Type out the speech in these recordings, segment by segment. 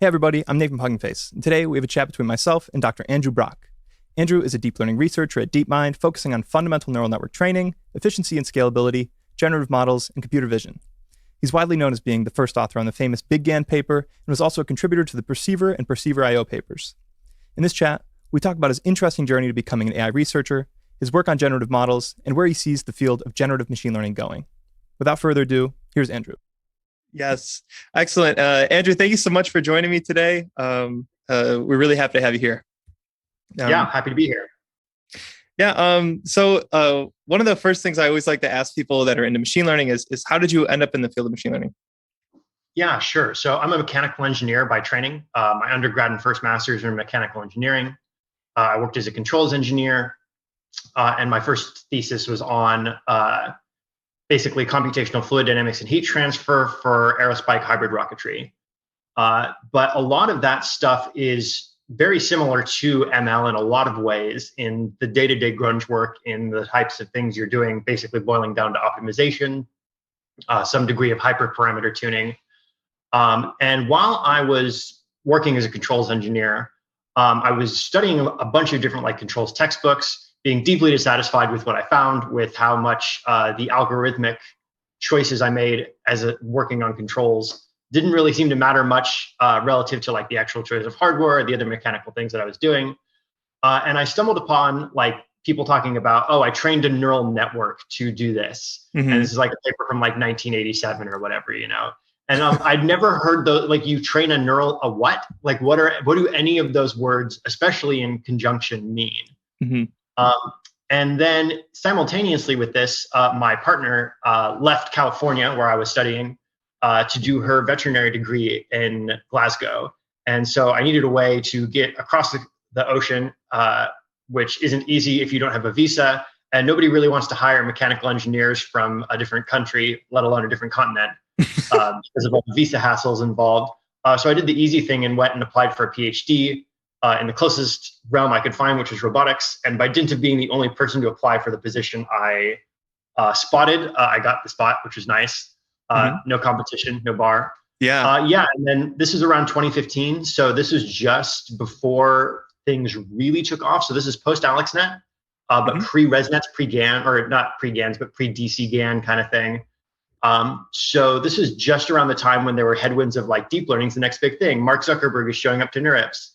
Hey everybody, I'm Nathan Pugginface, and today we have a chat between myself and Dr. Andrew Brock. Andrew is a deep learning researcher at DeepMind focusing on fundamental neural network training, efficiency and scalability, generative models, and computer vision. He's widely known as being the first author on the famous BigGAN paper and was also a contributor to the Perceiver and Perceiver.io papers. In this chat, we talk about his interesting journey to becoming an AI researcher, his work on generative models, and where he sees the field of generative machine learning going. Without further ado, here's Andrew. Yes, excellent. Andrew, thank you so much for joining me today. We're really happy to have you here. Happy to be here. So one of the first things I always like to ask people that are into machine learning is how did you end up in the field of machine learning? Yeah, sure. So I'm a mechanical engineer by training. My undergrad and first master's are in mechanical engineering. I worked as a controls engineer, and my first thesis was on basically computational fluid dynamics and heat transfer for aerospike hybrid rocketry. But a lot of that stuff is very similar to ML in a lot of ways in the day-to-day grunge work, in the types of things you're doing, basically boiling down to optimization, some degree of hyperparameter tuning. And while I was working as a controls engineer, I was studying a bunch of different controls textbooks, being deeply dissatisfied with what I found, with how much the algorithmic choices I made as working on controls didn't really seem to matter much relative to the actual choice of hardware or the other mechanical things that I was doing. And I stumbled upon people talking about, I trained a neural network to do this. Mm-hmm. And this is a paper from 1987 or whatever, And I'd never heard you train a what? What do any of those words, especially in conjunction, mean? Mm-hmm. And then simultaneously with this, my partner left California, where I was studying, to do her veterinary degree in Glasgow. And so I needed a way to get across the ocean, which isn't easy if you don't have a visa. And nobody really wants to hire mechanical engineers from a different country, let alone a different continent, because of all the visa hassles involved. So I did the easy thing and went and applied for a PhD in the closest realm I could find, which was robotics. And by dint of being the only person to apply for the position I spotted, I got the spot, which was nice. No competition, no bar. Yeah. And then this is around 2015. So this was just before things really took off. So this is post AlexNet, but pre-ResNets, pre-GAN, or not pre-GANs, but pre-DC GAN kind of thing. So this is just around the time when there were headwinds of deep learning is the next big thing. Mark Zuckerberg is showing up to NeurIPS.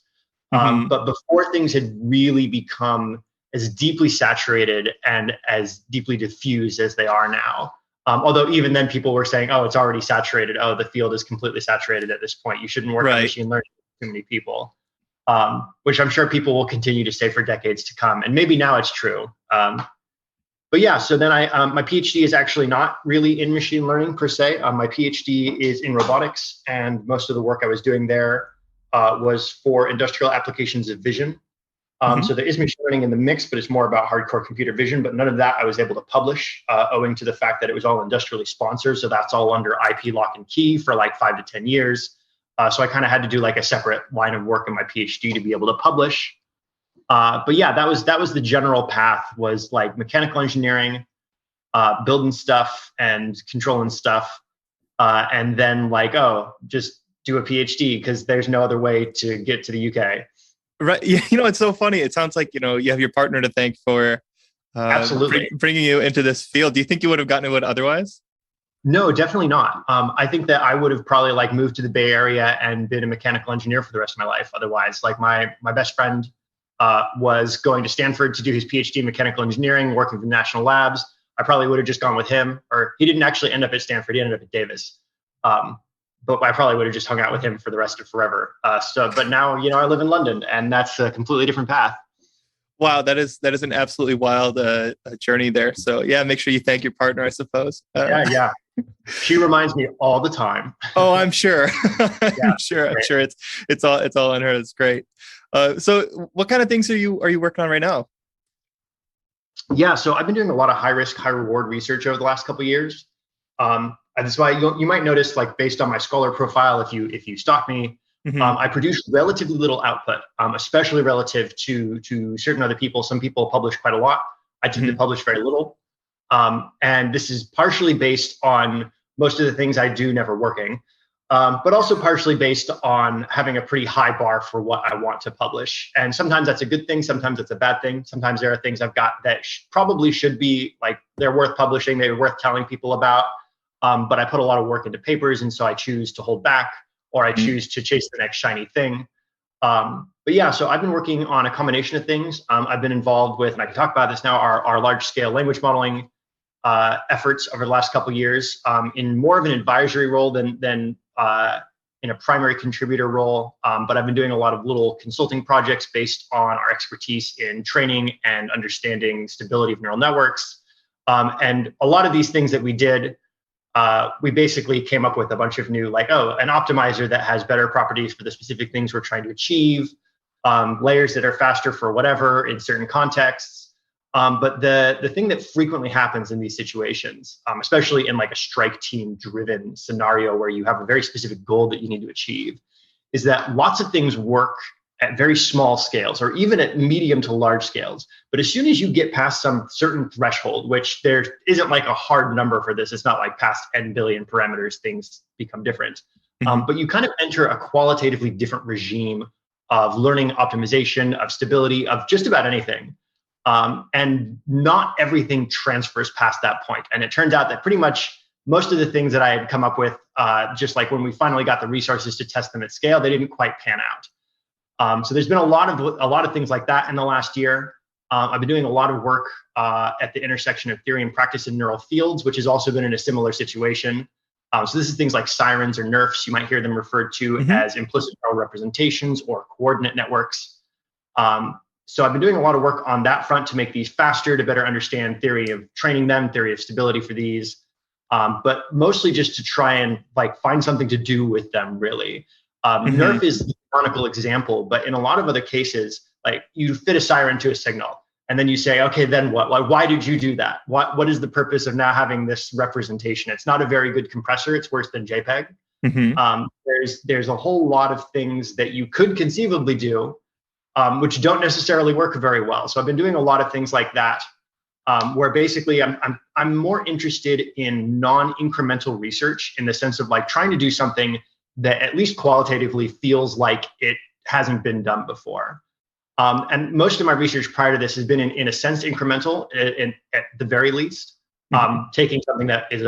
But before things had really become as deeply saturated and as deeply diffused as they are now. Although even then people were saying, it's already saturated. The field is completely saturated at this point. You shouldn't work on machine learning with too many people, which I'm sure people will continue to say for decades to come. And maybe now it's true. But yeah, so then my PhD is actually not really in machine learning per se. My PhD is in robotics, and most of the work I was doing there was for industrial applications of vision. So there is machine learning in the mix, but it's more about hardcore computer vision. But none of that I was able to publish owing to the fact that it was all industrially sponsored. So that's all under IP lock and key for 5 to 10 years. So I kind of had to do a separate line of work in my PhD to be able to publish. But yeah, that was the general path, was mechanical engineering, building stuff and controlling stuff. And then just do a PhD because there's no other way to get to the UK. Right. It's so funny. It sounds like, you have your partner to thank for absolutely bringing you into this field. Do you think you would have gotten into it otherwise? No, definitely not. I think that I would have probably moved to the Bay Area and been a mechanical engineer for the rest of my life. Otherwise, my best friend was going to Stanford to do his PhD in mechanical engineering, working for the national labs. I probably would have just gone with him, or he didn't actually end up at Stanford. He ended up at Davis. But I probably would have just hung out with him for the rest of forever. But now, I live in London, and that's a completely different path. Wow, that is an absolutely wild journey there. So yeah, make sure you thank your partner, I suppose. Yeah. She reminds me all the time. Oh, I'm sure. I'm sure it's all on her. It's great. So what kind of things are you working on right now? Yeah, so I've been doing a lot of high risk, high reward research over the last couple of years. That's why you might notice, based on my Scholar profile, if you stalk me, I produce relatively little output, especially relative to certain other people. Some people publish quite a lot. I tend to publish very little. And this is partially based on most of the things I do never working. but also partially based on having a pretty high bar for what I want to publish. And sometimes that's a good thing, sometimes it's a bad thing. Sometimes there are things I've got that probably should be like, they're worth publishing, they're worth telling people about, but I put a lot of work into papers, and so I choose to hold back, or I choose to chase the next shiny thing. But yeah, so I've been working on a combination of things. I've been involved with, and I can talk about this now, our large scale language modeling efforts over the last couple of years, in more of an advisory role than in a primary contributor role. But I've been doing a lot of little consulting projects based on our expertise in training and understanding stability of neural networks. And a lot of these things that we did, we basically came up with a bunch of new, like, an optimizer that has better properties for the specific things we're trying to achieve, layers that are faster for whatever in certain contexts. But the thing that frequently happens in these situations, especially in like a strike team driven scenario where you have a very specific goal that you need to achieve, is that lots of things work at very small scales or even at medium to large scales. But as soon as you get past some certain threshold, which there isn't like a hard number for this, it's not like past n billion parameters, things become different. But you kind of enter a qualitatively different regime of learning optimization, of stability, of just about anything. And not everything transfers past that point. And it turns out that pretty much most of the things that I had come up with, just like when we finally got the resources to test them at scale, they didn't quite pan out. So there's been a lot of things like that in the last year. I've been doing a lot of work at the intersection of theory and practice in neural fields, which has also been in a similar situation. So this is things like sirens or NERFs. You might hear them referred to as implicit neural representations or coordinate networks. So I've been doing a lot of work on that front to make these faster, to better understand theory of training them, theory of stability for these, but mostly just to try and like find something to do with them, really. NERF is the canonical example, but in a lot of other cases, like you fit a siren to a signal, and then you say, okay, then what? Like, why did you do that? What is the purpose of now having this representation? It's not a very good compressor. It's worse than JPEG. There's a whole lot of things that you could conceivably do, which don't necessarily work very well. So I've been doing a lot of things like that, where basically I'm more interested in non-incremental research in the sense of like trying to do something that at least qualitatively feels like it hasn't been done before. And most of my research prior to this has been in a sense incremental, at the very least, taking something that is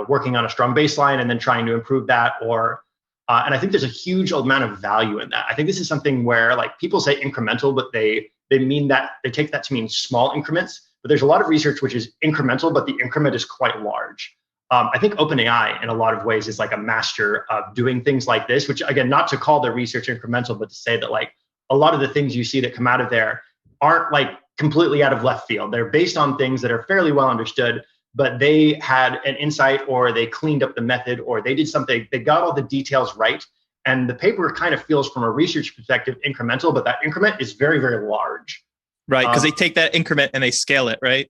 working on a strong baseline and then trying to improve that, or and I think there's a huge amount of value in that. I think this is something where like people say incremental, but they mean that, they take that to mean small increments. But there's a lot of research which is incremental, but the increment is quite large. I think OpenAI in a lot of ways is like a master of doing things like this, which again, not to call the research incremental, but to say that like a lot of the things you see that come out of there aren't like completely out of left field. They're based on things that are fairly well understood, but they had an insight, or they cleaned up the method, or they did something, they got all the details right. And the paper kind of feels from a research perspective incremental, but that increment is very, very large. Right, because they take that increment and they scale it, right?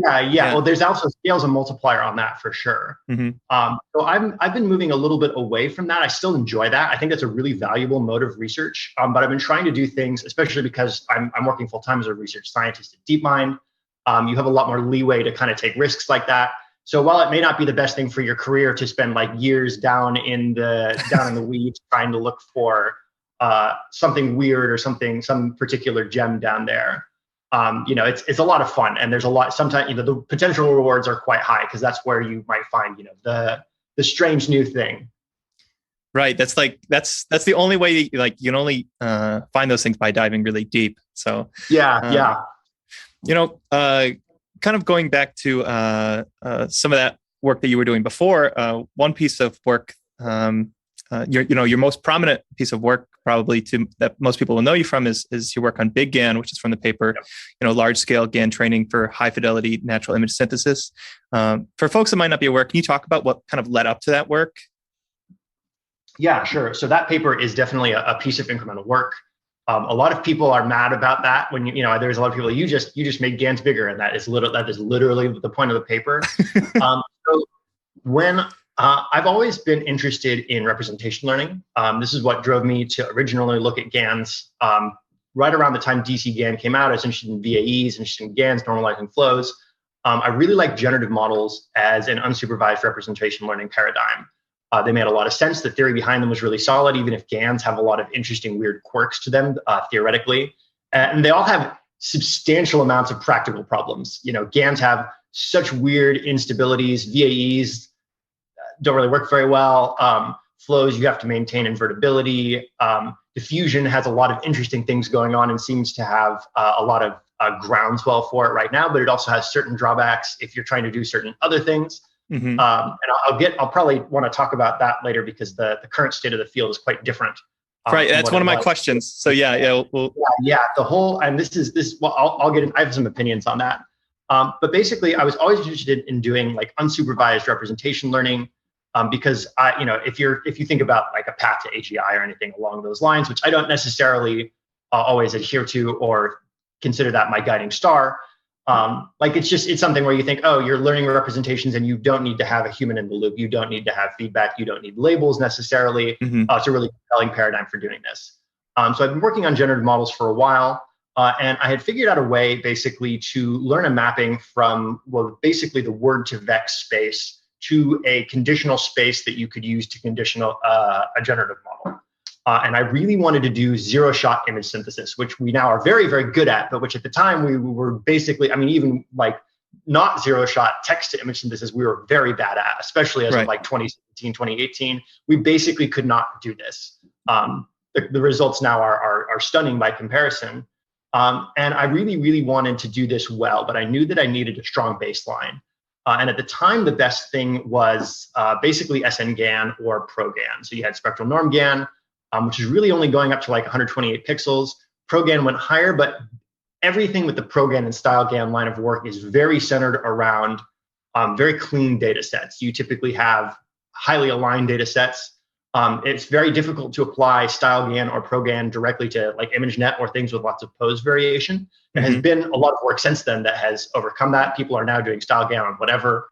Yeah. Well, there's also scales and multiplier on that for sure. So I've been moving a little bit away from that. I still enjoy that. I think that's a really valuable mode of research. But I've been trying to do things, especially because I'm working full time as a research scientist at DeepMind. You have a lot more leeway to kind of take risks like that. So while it may not be the best thing for your career to spend like years down in the weeds trying to look for something weird or some particular gem down there, it's a lot of fun, and there's a lot. Sometimes the potential rewards are quite high because that's where you might find the strange new thing. Right. That's the only way. Like you can only find those things by diving really deep. So yeah. Kind of going back to some of that work that you were doing before. One piece of work, your most prominent piece of work, probably that most people will know you from, is your work on BigGAN, which is from the paper, large scale GAN training for high fidelity natural image synthesis. For folks that might not be aware, can you talk about what kind of led up to that work? Yeah, sure. So that paper is definitely a piece of incremental work. A lot of people are mad about that when there's a lot of people, you just made GANs bigger, and that is literally the point of the paper. So when I've always been interested in representation learning. This is what drove me to originally look at GANs. Right around the time DC GAN came out, I was interested in VAEs, interested in GANs, normalizing flows. I really like generative models as an unsupervised representation learning paradigm. They made a lot of sense. The theory behind them was really solid, even if GANs have a lot of interesting, weird quirks to them theoretically. And they all have substantial amounts of practical problems. GANs have such weird instabilities. VAEs don't really work very well. Flows, you have to maintain invertibility. Diffusion has a lot of interesting things going on and seems to have a lot of groundswell for it right now, but it also has certain drawbacks if you're trying to do certain other things. And I'll probably want to talk about that later because the current state of the field is quite different. Right, that's one of my questions. So yeah. The whole, and well, I'll get in, I have some opinions on that. But basically I was always interested in doing like unsupervised representation learning. Because if you think about like a path to AGI or anything along those lines, which I don't necessarily always adhere to or consider that my guiding star, it's something where you think, oh, you're learning representations and you don't need to have a human in the loop. You don't need to have feedback. You don't need labels necessarily. It's a really compelling paradigm for doing this. So I've been working on generative models for a while, and I had figured out a way basically to learn a mapping from, basically the word to vex space to a conditional space that you could use to condition a generative model. And I really wanted to do zero-shot image synthesis, which we now are very, very good at, but which at the time we were basically, even like not zero-shot text-to-image synthesis, we were very bad at, especially as of like 2017, 2018. We basically could not do this. The results now are stunning by comparison. And I really, really wanted to do this well, but I knew that I needed a strong baseline. And at the time, the best thing was basically SNGAN or ProGAN. So you had spectral norm GAN, which is really only going up to like 128 pixels. ProGAN went higher, but everything with the ProGAN and StyleGAN line of work is very centered around very clean data sets. You typically have highly aligned data sets. It's very difficult to apply StyleGAN or ProGAN directly to like ImageNet or things with lots of pose variation. There has been a lot of work since then that has overcome that. People are now doing StyleGAN on whatever,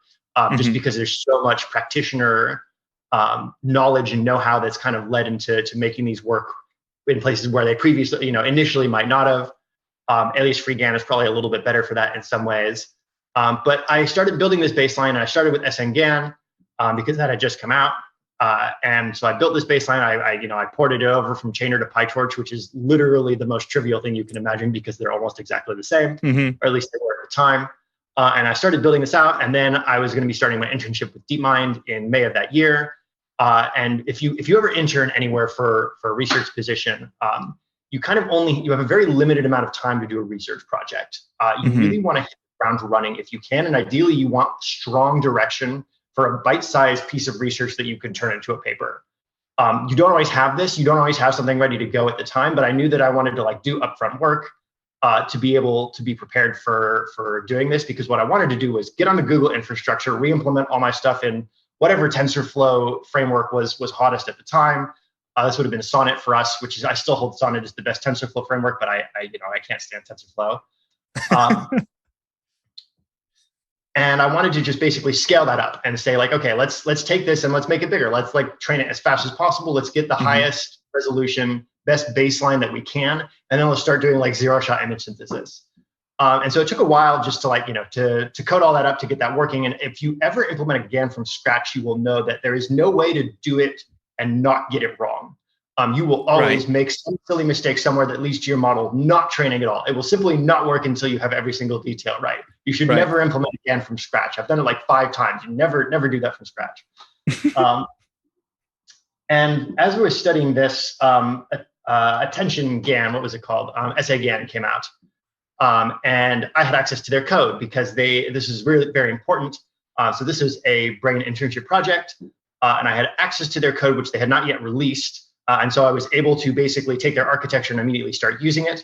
just because there's so much practitioner knowledge and know-how that's kind of led into making these work in places where they previously, initially might not have. At least FreeGAN is probably a little bit better for that in some ways. But I started building this baseline, and I started with SNGAN because that had just come out. And so I built this baseline. I ported it over from Chainer to PyTorch, which is literally the most trivial thing you can imagine because they're almost exactly the same, or at least they were at the time. And I started building this out, and then I was going to be starting my internship with DeepMind in May of that year. And if you ever intern anywhere for a research position, you have a very limited amount of time to do a research project. You really want to hit the ground running if you can, and ideally you want strong direction for a bite-sized piece of research that you can turn into a paper. You don't always have this. You don't always have something ready to go at the time, but I knew that I wanted to do upfront work to be able to be prepared for doing this, because what I wanted to do was get on the Google infrastructure, re-implement all my stuff in whatever TensorFlow framework was hottest at the time. This would have been Sonnet for us, which is, I still hold Sonnet as the best TensorFlow framework, but I can't stand TensorFlow. And I wanted to just basically scale that up and say okay, let's take this and let's make it bigger. Let's train it as fast as possible. Let's get the highest resolution, best baseline that we can, and then let's start doing zero-shot image synthesis. And so it took a while just to to code all that up to get that working. And if you ever implement a GAN from scratch, you will know that there is no way to do it and not get it wrong. You will always make some silly mistake somewhere that leads to your model not training at all. It will simply not work until you have every single detail right. You should never implement a GAN from scratch. I've done it 5 times. You never do that from scratch. And as we were studying this, attention GAN, what was it called? SAGAN came out. And I had access to their code because this is really very important. So this is a Brain internship project, and I had access to their code, which they had not yet released. And so I was able to basically take their architecture and immediately start using it.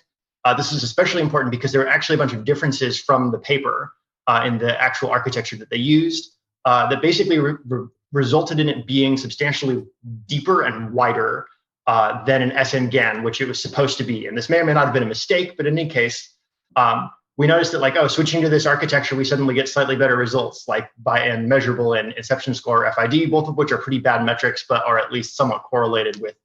This is especially important because there are actually a bunch of differences from the paper in the actual architecture that they used that basically resulted in it being substantially deeper and wider than an SNGAN, which it was supposed to be. And this may or may not have been a mistake, but in any case, we noticed that switching to this architecture, we suddenly get slightly better results, and measurable and inception score FID, both of which are pretty bad metrics, but are at least somewhat correlated with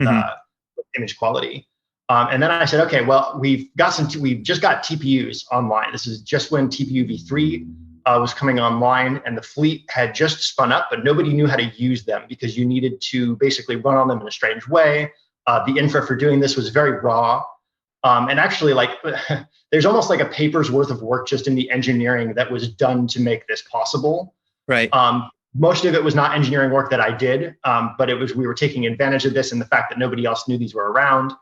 image quality. And then I said, okay, well, we've just got TPUs online. This is just when TPU v3 was coming online, and the fleet had just spun up, but nobody knew how to use them because you needed to basically run on them in a strange way. The infra for doing this was very raw. And actually, like, there's almost like a paper's worth of work just in the engineering that was done to make this possible. Right. Most of it was not engineering work that I did, but we were taking advantage of this and the fact that nobody else knew these were around.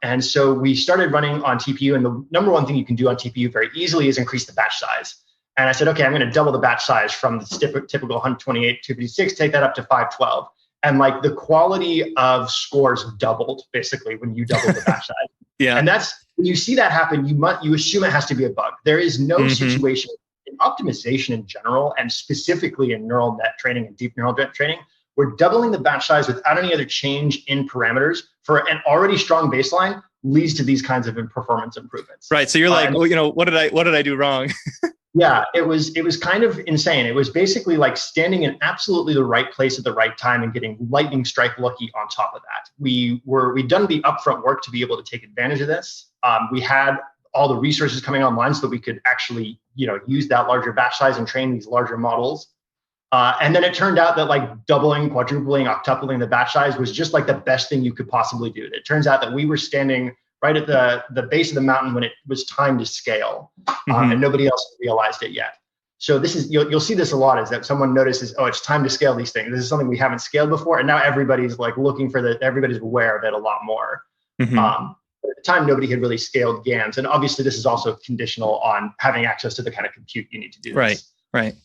And so we started running on TPU, and the number one thing you can do on TPU very easily is increase the batch size. And I said, okay, I'm going to double the batch size from the typical 128, 256, take that up to 512. And like the quality of scores doubled basically when you double the batch size. Yeah. And that's when you see that happen, you assume it has to be a bug. There is no situation in optimization in general, and specifically in neural net training and deep neural net training, where doubling the batch size without any other change in parameters for an already strong baseline leads to these kinds of performance improvements. Right. So you're like, what did I do wrong? Yeah, it was kind of insane. It was basically like standing in absolutely the right place at the right time and getting lightning strike lucky on top of that. We'd done the upfront work to be able to take advantage of this. We had all the resources coming online so that we could actually, use that larger batch size and train these larger models. And then it turned out that like doubling, quadrupling, octupling the batch size was just like the best thing you could possibly do. It turns out that we were standing right at the base of the mountain when it was time to scale, and nobody else realized it yet. So this is you'll see this a lot, is that someone notices, oh, it's time to scale these things. This is something we haven't scaled before, and now everybody's like looking for that. Everybody's aware of it a lot more. But at the time, nobody had really scaled GANs, and obviously this is also conditional on having access to the kind of compute you need to do this. Right.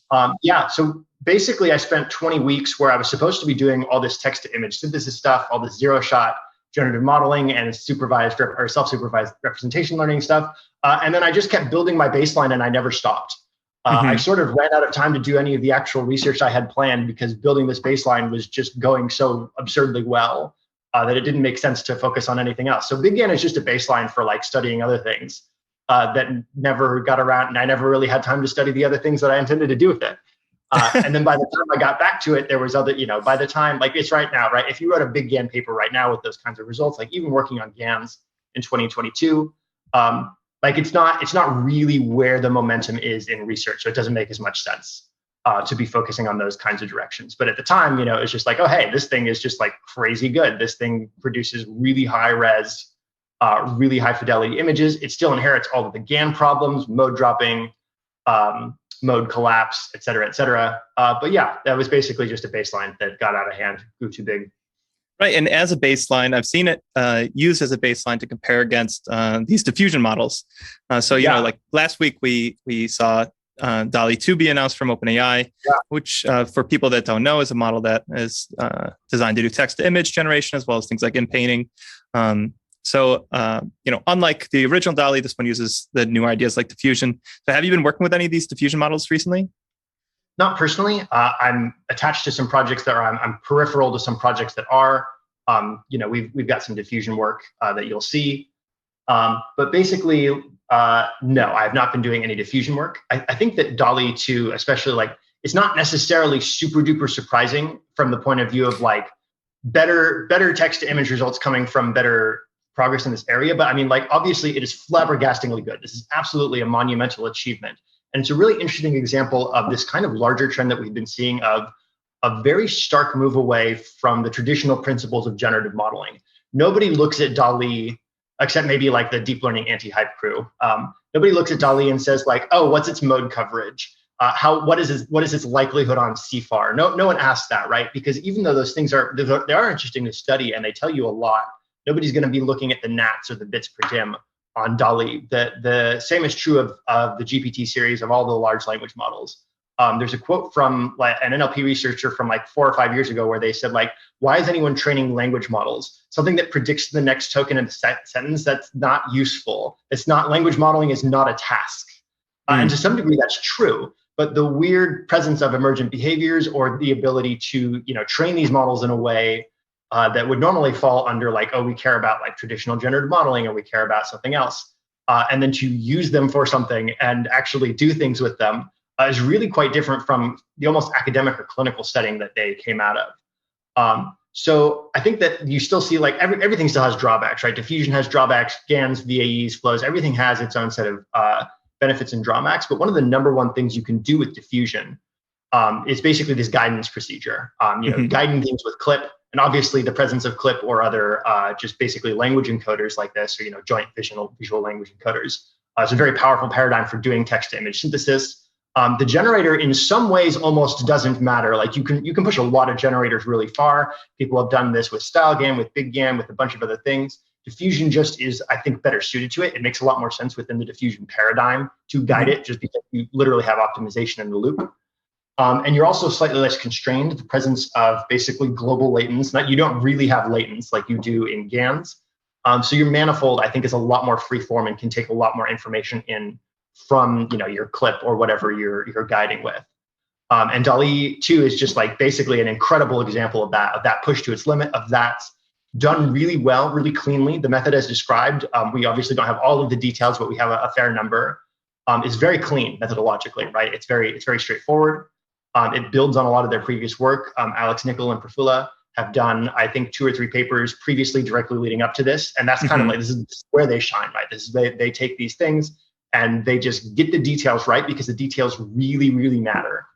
So basically, I spent 20 weeks where I was supposed to be doing all this text-to-image synthesis stuff, all this zero-shot generative modeling and supervised or self-supervised representation learning stuff. And then I just kept building my baseline, and I never stopped. I sort of ran out of time to do any of the actual research I had planned because building this baseline was just going so absurdly well that it didn't make sense to focus on anything else. So BigGAN is just a baseline for like studying other things that never got around, and I never really had time to study the other things that I intended to do with it. And then by the time I got back to it, there was other, by the time, like it's right now, right? If you wrote a BigGAN paper right now with those kinds of results, like even working on GANs in 2022, like it's not really where the momentum is in research. So it doesn't make as much sense to be focusing on those kinds of directions. But at the time, it's just like, oh, hey, this thing is just like crazy good. This thing produces really high res, really high fidelity images. It still inherits all of the GAN problems, mode dropping, mode collapse, et cetera, et cetera. But yeah, that was basically just a baseline that got out of hand, grew too big. Right. And as a baseline, I've seen it used as a baseline to compare against these diffusion models. Like last week, we saw DALL-E 2 be announced from OpenAI, which for people that don't know is a model that is designed to do text to image generation as well as things like in painting. Unlike the original DALL-E, this one uses the new ideas like diffusion. So have you been working with any of these diffusion models recently? Not personally. I'm attached to some projects that are, I'm peripheral to some projects that are, we've got some diffusion work that you'll see. But basically, no, I have not been doing any diffusion work. I think that DALL-E 2, especially like, it's not necessarily super duper surprising from the point of view of like better text to image results coming from better progress in this area. But I mean, like, obviously it is flabbergastingly good. This is absolutely a monumental achievement. And it's a really interesting example of this kind of larger trend that we've been seeing of a very stark move away from the traditional principles of generative modeling. Nobody looks at DALL-E, except maybe like the deep learning anti-hype crew. Nobody looks at DALL-E and says like, oh, what's its mode coverage? What is its likelihood on CFAR? No one asks that, right? Because even though those things are interesting to study and they tell you a lot, nobody's going to be looking at the nats or the bits per dim on DALL-E. The same is true of the GPT series of all the large language models. There's a quote from like an NLP researcher from like 4 or 5 years ago where they said like, why is anyone training language models? Something that predicts the next token in the sentence, that's not useful. It's not, language modeling is not a task. And to some degree that's true, but the weird presence of emergent behaviors or the ability to, train these models in a way that would normally fall under like, oh, we care about like traditional generative modeling or we care about something else. And then to use them for something and actually do things with them is really quite different from the almost academic or clinical setting that they came out of. So I think that you still see like everything still has drawbacks, right? Diffusion has drawbacks, GANs, VAEs, flows, everything has its own set of benefits and drawbacks, but one of the number one things you can do with diffusion is basically this guidance procedure. Guiding things with clip, and obviously the presence of clip or other just basically language encoders like this, or joint visual language encoders. It's a very powerful paradigm for doing text-to-image synthesis. The generator, in some ways, almost doesn't matter. Like you can push a lot of generators really far. People have done this with StyleGAN, with BigGAN, with a bunch of other things. Diffusion just is, I think, better suited to it. It makes a lot more sense within the diffusion paradigm to guide it, just because you literally have optimization in the loop. And you're also slightly less constrained. The presence of basically global latents. You don't really have latents like you do in GANs. So your manifold, I think, is a lot more freeform and can take a lot more information in from your clip or whatever you're guiding with. And DALL-E 2 is just like basically an incredible example of that push to its limit, of that done really well, really cleanly. The method as described, we obviously don't have all of the details, but we have a fair number. It's very clean methodologically, right? It's very straightforward. It builds on a lot of their previous work. Alex Nickel and Prafula have done, I think, 2 or 3 papers previously directly leading up to this. And that's kind of like, this is where they shine, right? This is they take these things and they just get the details right, because the details really, really matter.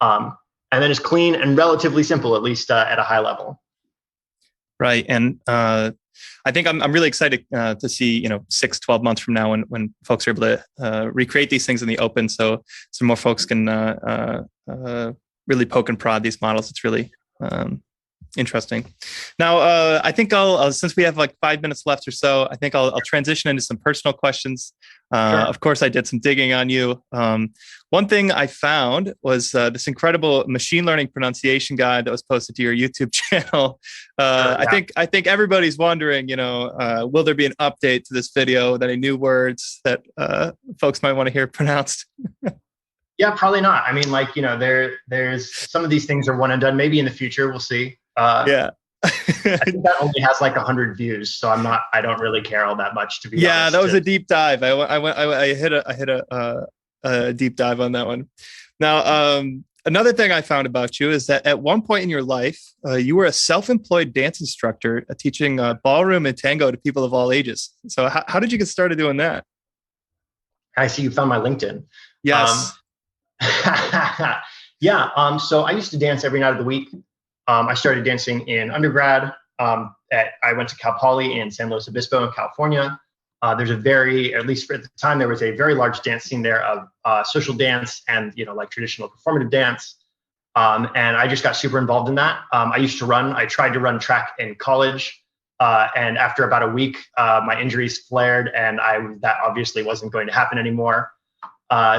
And then it's clean and relatively simple, at least at a high level. Right. And I think I'm really excited to see, 6, 12 months from now when folks are able to recreate these things in the open, so more folks can really poke and prod these models. It's really interesting. Now, I think I'll since we have like 5 minutes left or so, I think I'll transition into some personal questions. Sure. Of course, I did some digging on you. One thing I found was this incredible machine learning pronunciation guide that was posted to your YouTube channel. Yeah. I think everybody's wondering, will there be an update to this video with any new words that folks might want to hear pronounced? Yeah, probably not. I mean, there's some of these things are one and done. Maybe in the future, we'll see. Yeah. I think that only has like 100 views, so I don't really care all that much, to be honest. Yeah, that was a deep dive. I hit a deep dive on that one. Now, another thing I found about you is that at one point in your life, you were a self-employed dance instructor teaching ballroom and tango to people of all ages. So how did you get started doing that? I see you found my LinkedIn. Yes. Yeah. So I used to dance every night of the week. I started dancing in undergrad. I went to Cal Poly in San Luis Obispo in California. There's at least at the time, there was a very large dance scene there of social dance and, like traditional performative dance. And I just got super involved in that. I tried to run track in college. And after about a week, my injuries flared, and that obviously wasn't going to happen anymore.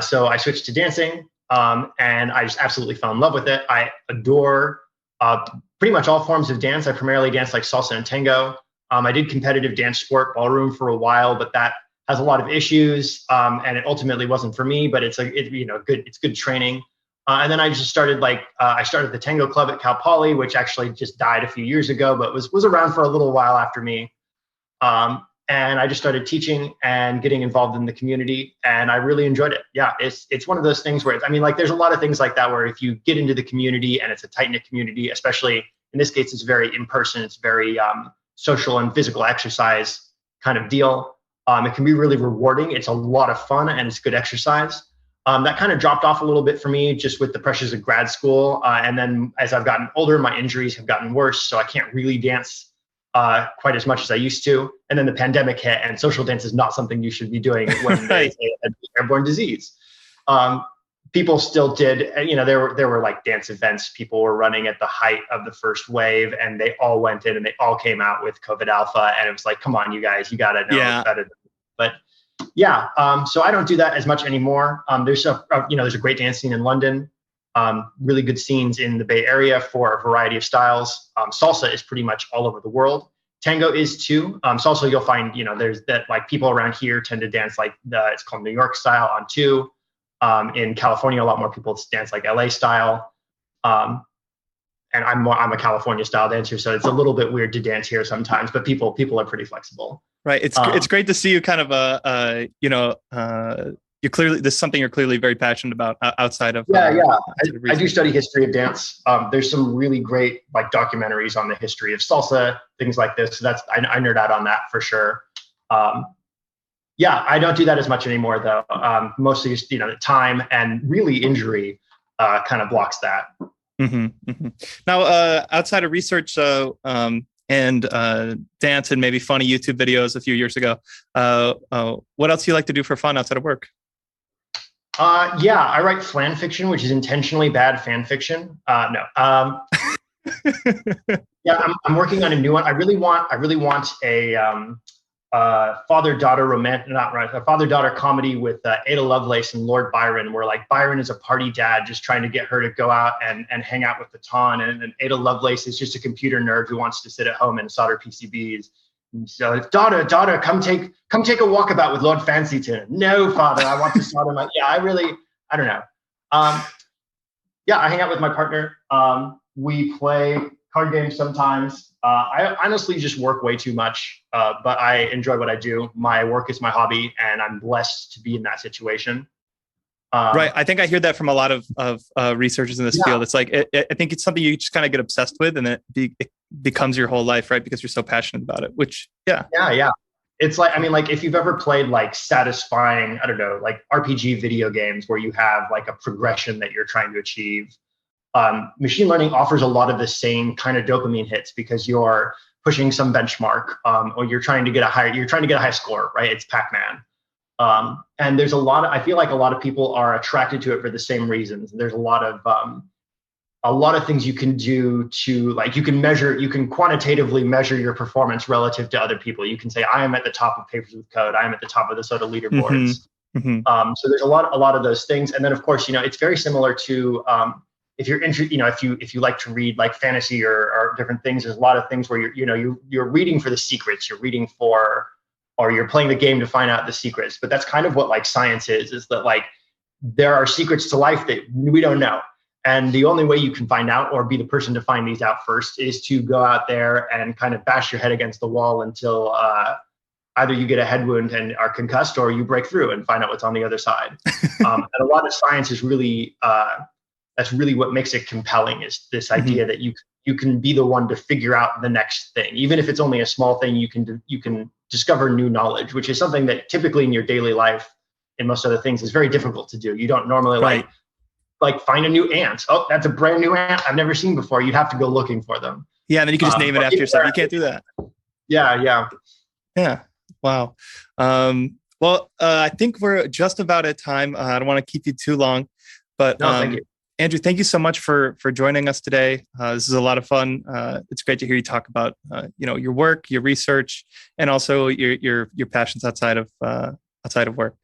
So I switched to dancing, and I just absolutely fell in love with it. I adore pretty much all forms of dance. I primarily dance like salsa and tango. I did competitive dance sport ballroom for a while, but that has a lot of issues, and it ultimately wasn't for me. But it's good training. And then I just started I started the tango club at Cal Poly, which actually just died a few years ago, but was around for a little while after me. And I just started teaching and getting involved in the community, and I really enjoyed it. Yeah, it's one of those things where there's a lot of things like that where if you get into the community and it's a tight-knit community, especially in this case, it's very in-person, it's very social and physical exercise kind of deal. It can be really rewarding. It's a lot of fun and it's good exercise. That kind of dropped off a little bit for me just with the pressures of grad school. And then as I've gotten older, my injuries have gotten worse, so I can't really dance quite as much as I used to. And then the pandemic hit, and social dance is not something you should be doing when there's an airborne disease. People still did, there were like dance events people were running at the height of the first wave, and they all went in and they all came out with COVID alpha. And it was like, come on, you guys, you got to know better. But yeah, so I don't do that as much anymore. There's a great dance scene in London. Really good scenes in the Bay Area for a variety of styles. Salsa is pretty much all over the world. Tango is too. Salsa, you'll find, there's that, like, people around here tend to dance like it's called New York style on two. In California, a lot more people dance like LA style. And I'm a California style dancer, so it's a little bit weird to dance here sometimes, but people are pretty flexible. Right. It's great to see you kind of you're clearly, this is something you're clearly very passionate about outside of. I do study history of dance. There's some really great like documentaries on the history of salsa, things like this. So I nerd out on that for sure. Yeah, I don't do that as much anymore though. Mostly just, the time and really injury kind of blocks that. Now, outside of research and dance and maybe funny YouTube videos a few years ago, what else do you like to do for fun outside of work? Yeah, I write fan fiction, which is intentionally bad fan fiction. No. Yeah, I'm working on a new one. I really want a father-daughter a father-daughter comedy with Ada Lovelace and Lord Byron, where like Byron is a party dad just trying to get her to go out and hang out with the ton, and Ada Lovelace is just a computer nerd who wants to sit at home and solder PCBs. And so, daughter, come take a walkabout with Lord Fancyton. No, father, I want to solder my. Yeah, I don't know. Yeah, I hang out with my partner. We play card games sometimes. I honestly just work way too much, but I enjoy what I do. My work is my hobby, and I'm blessed to be in that situation. Right. I think I hear that from a lot of researchers in this field. It's like, I think it's something you just kind of get obsessed with, and it becomes your whole life, right? Because you're so passionate about it, which, yeah. Yeah. It's like, I mean, like if you've ever played like satisfying, I don't know, like RPG video games where you have like a progression that you're trying to achieve. Machine learning offers a lot of the same kind of dopamine hits because you're pushing some benchmark, or you're trying to get a high score, right? It's Pac-Man. And there's I feel like a lot of people are attracted to it for the same reasons. There's a lot of things you can do to, like, you can quantitatively measure your performance relative to other people. You can say, I am at the top of Papers with Code. I am at the top of the SOTA leaderboards. So there's a lot of those things. And then of course, it's very similar to, if you're interested, if you like to read like fantasy or different things, there's a lot of things where you're reading for the secrets, or you're playing the game to find out the secrets. But that's kind of what like science is that like there are secrets to life that we don't know. And the only way you can find out or be the person to find these out first is to go out there and kind of bash your head against the wall until either you get a head wound and are concussed, or you break through and find out what's on the other side. And a lot of science is really, that's really what makes it compelling, is this idea that you can be the one to figure out the next thing. Even if it's only a small thing, you can discover new knowledge, which is something that typically in your daily life, in most other things, is very difficult to do. You don't normally like find a new ant. Oh, that's a brand new ant I've never seen before. You'd have to go looking for them. Yeah, and then you can just name it after yourself. You can't do that. Yeah. Wow. Well, I think we're just about at time. I don't want to keep you too long, but no, thank you. Andrew, thank you so much for joining us today. This is a lot of fun. It's great to hear you talk about your work, your research, and also your passions outside of work.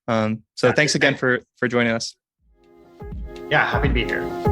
So thanks again for joining us. Yeah, happy to be here.